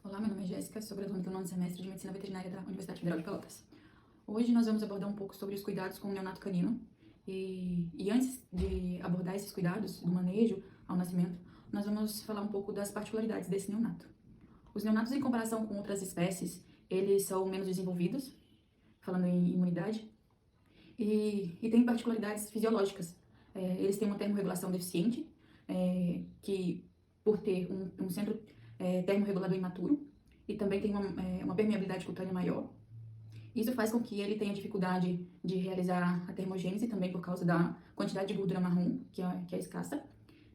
Olá, meu nome é Jéssica, sou graduanda do 9º semestre de Medicina Veterinária da Universidade Federal de Pelotas. Hoje nós vamos abordar um pouco sobre os cuidados com o neonato canino. E antes de abordar esses cuidados, do manejo ao nascimento, nós vamos falar um pouco das particularidades desse neonato. Os neonatos, em comparação com outras espécies, eles são menos desenvolvidos, falando em imunidade, e têm particularidades fisiológicas. Eles têm uma termorregulação deficiente, que por ter um centro termorregulador imaturo, e também tem uma permeabilidade cutânea maior. Isso faz com que ele tenha dificuldade de realizar a termogênese, também por causa da quantidade de gordura marrom, que é escassa,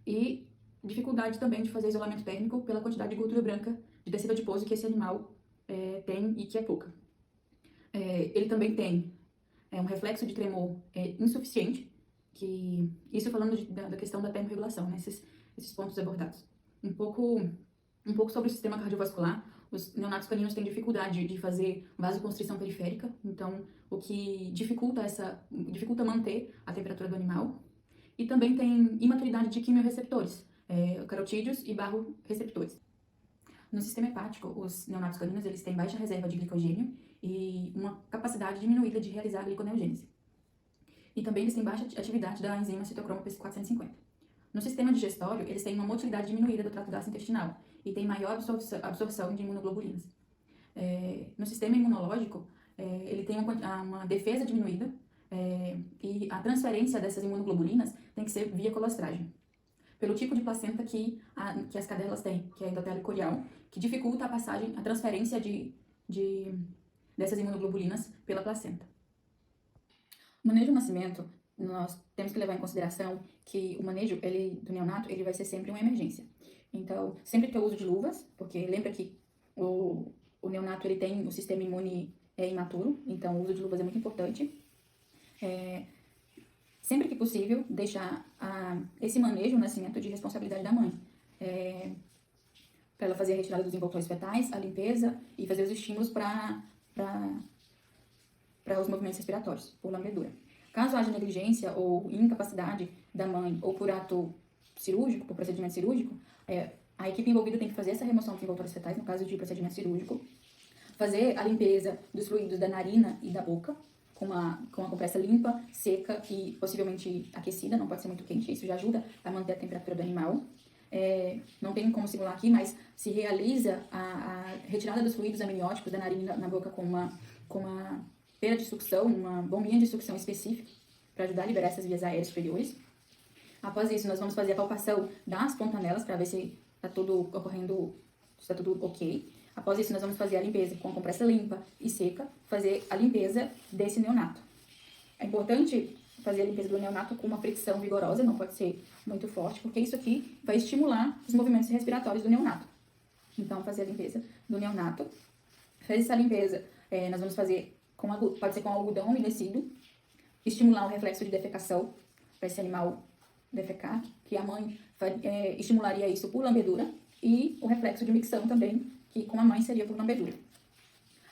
e dificuldade também de fazer isolamento térmico pela quantidade de gordura branca de tecido adiposo que esse animal tem e que é pouca. Ele também tem um reflexo de tremor insuficiente, que isso falando da questão da termorregulação, né, esses pontos abordados. Um pouco sobre o sistema cardiovascular. Os neonatos caninos têm dificuldade de fazer vasoconstrição periférica, então o que dificulta manter a temperatura do animal. E também tem imaturidade de quimiorreceptores, carotídeos e barroreceptores. No sistema hepático, os neonatos caninos eles têm baixa reserva de glicogênio e uma capacidade diminuída de realizar a gliconeogênese. E também eles têm baixa atividade da enzima citocromo P450. No sistema digestório, eles têm uma motilidade diminuída do trato gastrointestinal e têm maior absorção de imunoglobulinas. No sistema imunológico, ele tem uma defesa diminuída e a transferência dessas imunoglobulinas tem que ser via colostragem. Pelo tipo de placenta que as cadelas têm, que é a endotélio corial, que dificulta a transferência dessas imunoglobulinas pela placenta. O manejo do nascimento, nós temos que levar em consideração que o manejo do neonato ele vai ser sempre uma emergência. Então, sempre ter o uso de luvas, porque lembra que o neonato ele tem o sistema imune imaturo, então o uso de luvas é muito importante. Sempre que possível, deixar esse manejo, o nascimento, de responsabilidade da mãe. Para ela fazer a retirada dos envoltórios fetais, a limpeza e fazer os estímulos para os movimentos respiratórios, por lambedura. Caso haja negligência ou incapacidade da mãe, ou por ato cirúrgico, por procedimento cirúrgico, a equipe envolvida tem que fazer essa remoção dos envoltórios fetais, no caso de procedimento cirúrgico, fazer a limpeza dos fluidos da narina e da boca, com uma compressa limpa, seca e possivelmente aquecida, não pode ser muito quente, isso já ajuda a manter a temperatura do animal. Não tem como simular aqui, mas se realiza a retirada dos fluidos amnióticos da narina na boca com uma pera de sucção, uma bombinha de sucção específica, para ajudar a liberar essas vias aéreas superiores. Após isso, nós vamos fazer a palpação das pontanelas, para ver se está tudo ocorrendo, se está tudo ok. Após isso, nós vamos fazer a limpeza com a compressa limpa e seca, fazer a limpeza desse neonato. É importante fazer a limpeza do neonato com uma fricção vigorosa, não pode ser muito forte, porque isso aqui vai estimular os movimentos respiratórios do neonato. Então, fazer a limpeza do neonato. Fez essa limpeza, nós vamos fazer, pode ser com algodão umedecido, estimular o reflexo de defecação, para esse animal defecar, que a mãe estimularia isso por lambedura, e o reflexo de micção também, que com a mãe seria por lambedura.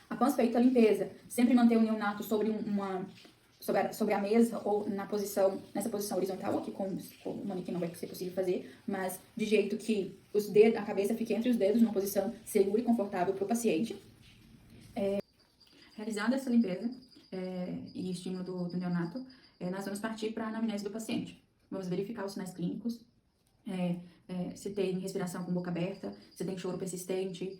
Após feita a limpeza, sempre manter o neonato sobre a mesa ou nessa posição horizontal, aqui com o manequim não vai ser possível fazer, mas de jeito que a cabeça fique entre os dedos, numa posição segura e confortável para o paciente. Realizada essa limpeza e estímulo do neonato, nós vamos partir para a anamnese do paciente. Vamos verificar os sinais clínicos, se tem respiração com boca aberta, se tem choro persistente,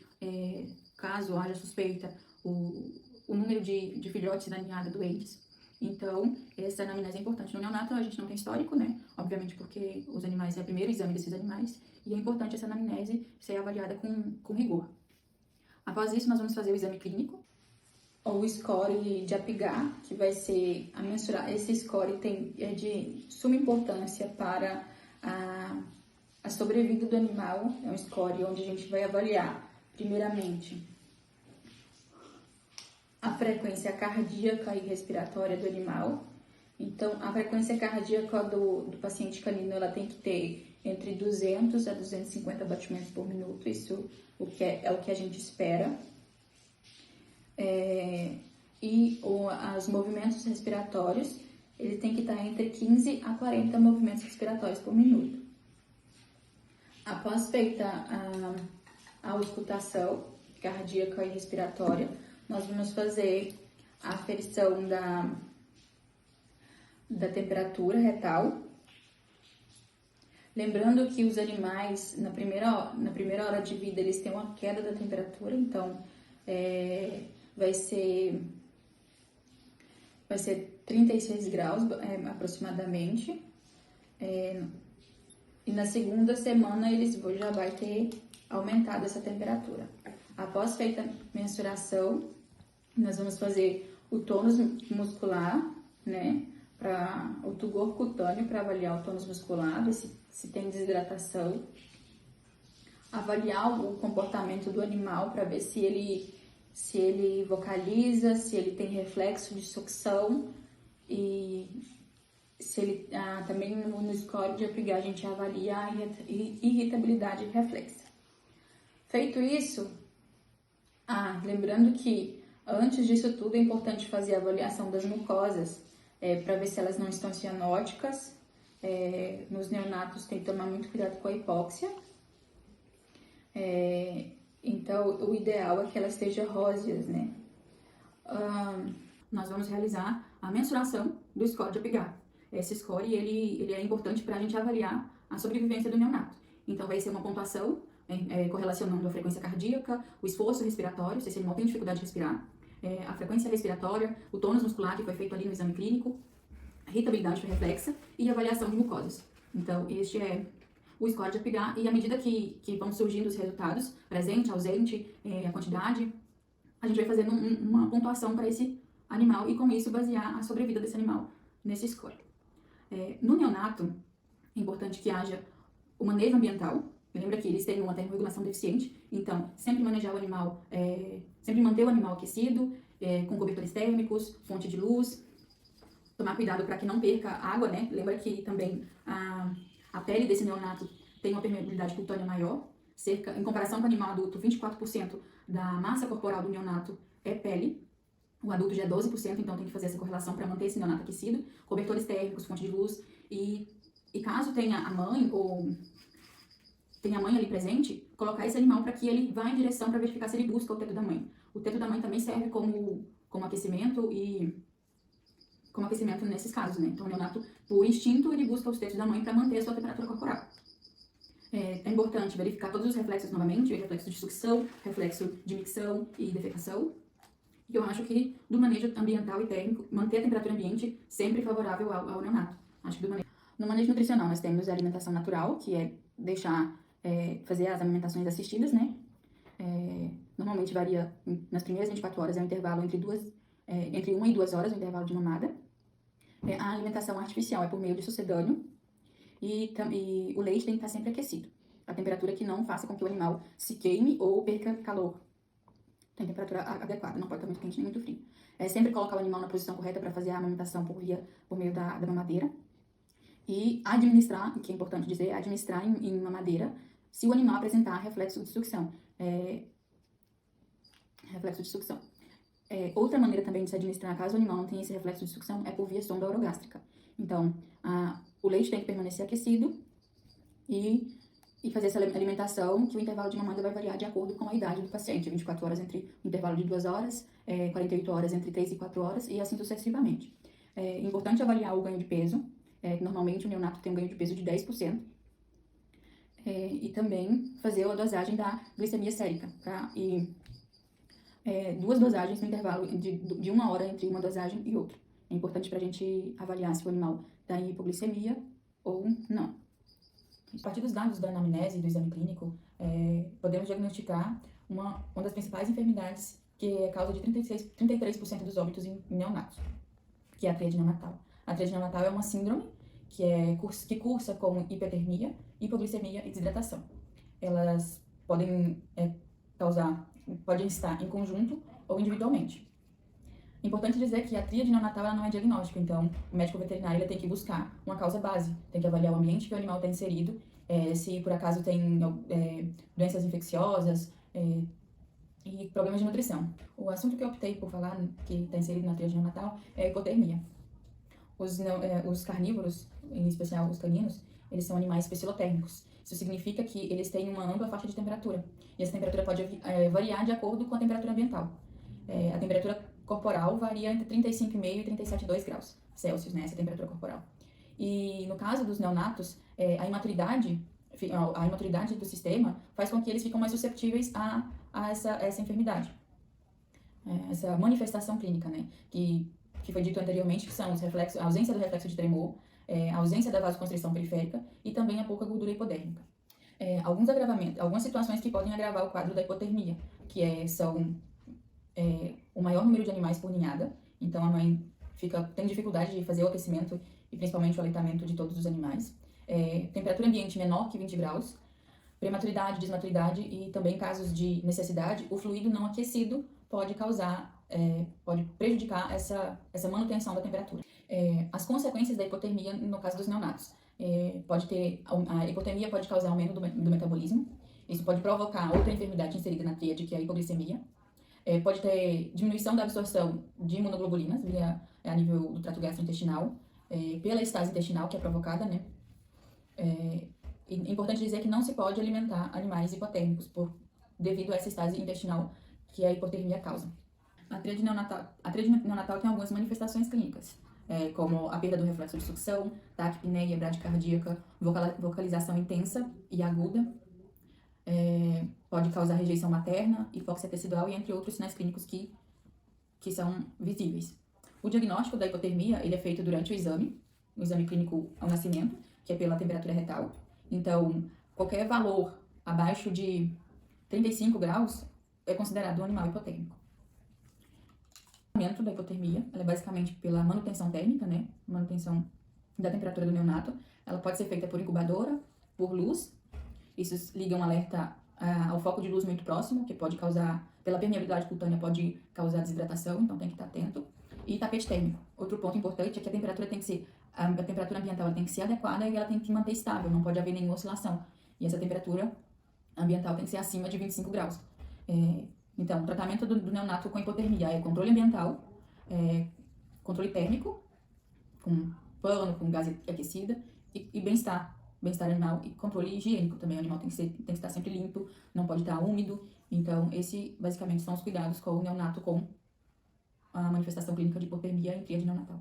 caso haja suspeita, o número de filhotes da ninhada doentes. Então, essa anamnese é importante. No neonato, a gente não tem histórico, né? Obviamente, porque os animais é o primeiro exame desses animais, e é importante essa anamnese ser avaliada com rigor. Após isso, nós vamos fazer o exame clínico, ou o score de Apgar, que vai ser a mensurar. Esse score é de suma importância para a sobrevida do animal. É um score onde a gente vai avaliar, primeiramente, a frequência cardíaca e respiratória do animal. Então, a frequência cardíaca do paciente canino, ela tem que ter entre 200 a 250 batimentos por minuto. Isso é o que a gente espera. E os movimentos respiratórios, ele tem que estar entre 15 a 40 movimentos respiratórios por minuto. Após feita a auscultação, cardíaca e respiratória. Nós vamos fazer a aferição da temperatura retal. Lembrando que os animais, na primeira hora de vida, eles têm uma queda da temperatura, então vai ser 36 graus aproximadamente. E na segunda semana eles já vai ter aumentado essa temperatura. Após feita a mensuração, nós vamos fazer o tônus muscular, né? O tugor cutâneo para avaliar o tônus muscular, ver se tem desidratação. Avaliar o comportamento do animal para ver se ele vocaliza, se ele tem reflexo de sucção e se ele também no score de Apgar a gente avalia a irritabilidade reflexa. Feito isso, lembrando que antes disso tudo é importante fazer a avaliação das mucosas para ver se elas não estão cianóticas. Nos neonatos tem que tomar muito cuidado com a hipóxia. Então, o ideal é que ela esteja róseas, né? Nós vamos realizar a mensuração do score de Apgar. Esse score, ele é importante para a gente avaliar a sobrevivência do neonato. Então, vai ser uma pontuação correlacionando a frequência cardíaca, o esforço respiratório, se esse animal tem dificuldade de respirar, a frequência respiratória, o tônus muscular que foi feito ali no exame clínico, a irritabilidade reflexa e a avaliação de mucosas. Então, este é o score de Apgar, e à medida que vão surgindo os resultados, presente, ausente, a quantidade, a gente vai fazendo uma pontuação para esse animal e com isso basear a sobrevida desse animal nesse score. No neonato, é importante que haja o manejo ambiental. Lembra que eles têm uma termorregulação deficiente, então sempre manejar o animal, sempre manter o animal aquecido, com cobertores térmicos, fonte de luz, tomar cuidado para que não perca água, né? Lembra que também a pele desse neonato tem uma permeabilidade cutânea maior, em comparação com o animal adulto, 24% da massa corporal do neonato é pele, o adulto já é 12%, então tem que fazer essa correlação para manter esse neonato aquecido, cobertores térmicos, fonte de luz, e caso tenha a mãe ali presente, colocar esse animal para que ele vá em direção para verificar se ele busca o teto da mãe. O teto da mãe também serve como aquecimento nesses casos, né? Então, o neonato, por instinto, ele busca os tetos da mãe para manter a sua temperatura corporal. É importante verificar todos os reflexos novamente, o reflexo de sucção, reflexo de micção e defecação. E eu acho que do manejo ambiental e térmico, manter a temperatura ambiente sempre favorável ao neonato. Acho que no manejo nutricional nós temos a alimentação natural, que é fazer as alimentações assistidas, né? Normalmente varia nas primeiras 24 horas, é um intervalo entre 1 e 2 horas, o intervalo de mamada. A alimentação artificial é por meio de sucedâneo e o leite tem que estar sempre aquecido. A temperatura que não faça com que o animal se queime ou perca calor. Tem temperatura adequada, não pode estar muito quente nem muito frio. Sempre colocar o animal na posição correta para fazer a amamentação por meio da mamadeira. E administrar, que é importante dizer, administrar em mamadeira se o animal apresentar reflexo de sucção. Outra maneira também de se administrar, caso o animal não tenha esse reflexo de sucção, é por via sonda orogástrica. Então, o leite tem que permanecer aquecido e fazer essa alimentação, que o intervalo de mamada vai variar de acordo com a idade do paciente. 24 horas entre o intervalo de 2 horas, 48 horas entre 3 e 4 horas e assim sucessivamente. É importante avaliar o ganho de peso. Normalmente o neonato tem um ganho de peso de 10%. E também fazer a dosagem da glicemia sérica, tá? E 2 dosagens no intervalo de 1 hora entre uma dosagem e outra. É importante para a gente avaliar se o animal está em hipoglicemia ou não. A partir dos dados da anamnese e do exame clínico, podemos diagnosticar uma das principais enfermidades que é causa de 33% dos óbitos em neonatos, que é a tríade neonatal. A tríade neonatal é uma síndrome que cursa com hipertermia, hipoglicemia e desidratação. Elas podem estar em conjunto ou individualmente. Importante dizer que a tríade neonatal ela não é diagnóstico, então o médico veterinário ele tem que buscar uma causa base, tem que avaliar o ambiente que o animal está inserido, se por acaso tem doenças infecciosas e problemas de nutrição. O assunto que eu optei por falar, que está inserido na tríade neonatal, é a hipotermia. Os carnívoros, em especial os caninos, eles são animais especilotérmicos. Isso significa que eles têm uma ampla faixa de temperatura. E essa temperatura pode variar de acordo com a temperatura ambiental. A temperatura corporal varia entre 35,5 e 37,2 graus Celsius, né? Essa temperatura corporal. E no caso dos neonatos, a imaturidade do sistema faz com que eles fiquem mais susceptíveis a essa enfermidade. Essa manifestação clínica, né? Que foi dito anteriormente, que são os reflexos, a ausência do reflexo de tremor, a ausência da vasoconstrição periférica e também a pouca gordura hipodérmica. Alguns agravamentos, algumas situações que podem agravar o quadro da hipotermia, que são o maior número de animais por ninhada, então a mãe tem dificuldade de fazer o aquecimento e principalmente o aleitamento de todos os animais. Temperatura ambiente menor que 20 graus, prematuridade, desmaturidade e também casos de necessidade, o fluido não aquecido pode prejudicar essa manutenção da temperatura. As consequências da hipotermia no caso dos neonatos. A hipotermia pode causar aumento do metabolismo, isso pode provocar outra enfermidade inserida na tríade, que é a hipoglicemia. Pode ter diminuição da absorção de imunoglobulinas a nível do trato gastrointestinal, pela estase intestinal que é provocada, né? É importante dizer que não se pode alimentar animais hipotérmicos devido a essa estase intestinal que a hipotermia causa. A tríade neonatal tem algumas manifestações clínicas, como a perda do reflexo de sucção, taquipneia, bradicardíaca, vocalização intensa e aguda, pode causar rejeição materna, hipóxia tecidual e entre outros sinais clínicos que são visíveis. O diagnóstico da hipotermia ele é feito durante o exame clínico ao nascimento, que é pela temperatura retal. Então, qualquer valor abaixo de 35 graus é considerado um animal hipotérmico. O tratamento da hipotermia ela é basicamente pela manutenção térmica, né? Manutenção da temperatura do neonato. Ela pode ser feita por incubadora, por luz. Isso liga um alerta ao foco de luz muito próximo, que pode causar, pela permeabilidade cutânea, pode causar desidratação, então tem que estar atento. E tapete térmico. Outro ponto importante é que a temperatura ambiental tem que ser adequada e ela tem que manter estável, não pode haver nenhuma oscilação. E essa temperatura ambiental tem que ser acima de 25 graus. Então, o tratamento do neonato com hipotermia é controle ambiental, controle térmico, com pano, com gás aquecida, e bem-estar animal e controle higiênico também. O animal tem que estar sempre limpo, não pode estar úmido. Então, basicamente são os cuidados com o neonato com a manifestação clínica de hipotermia em tríade neonatal.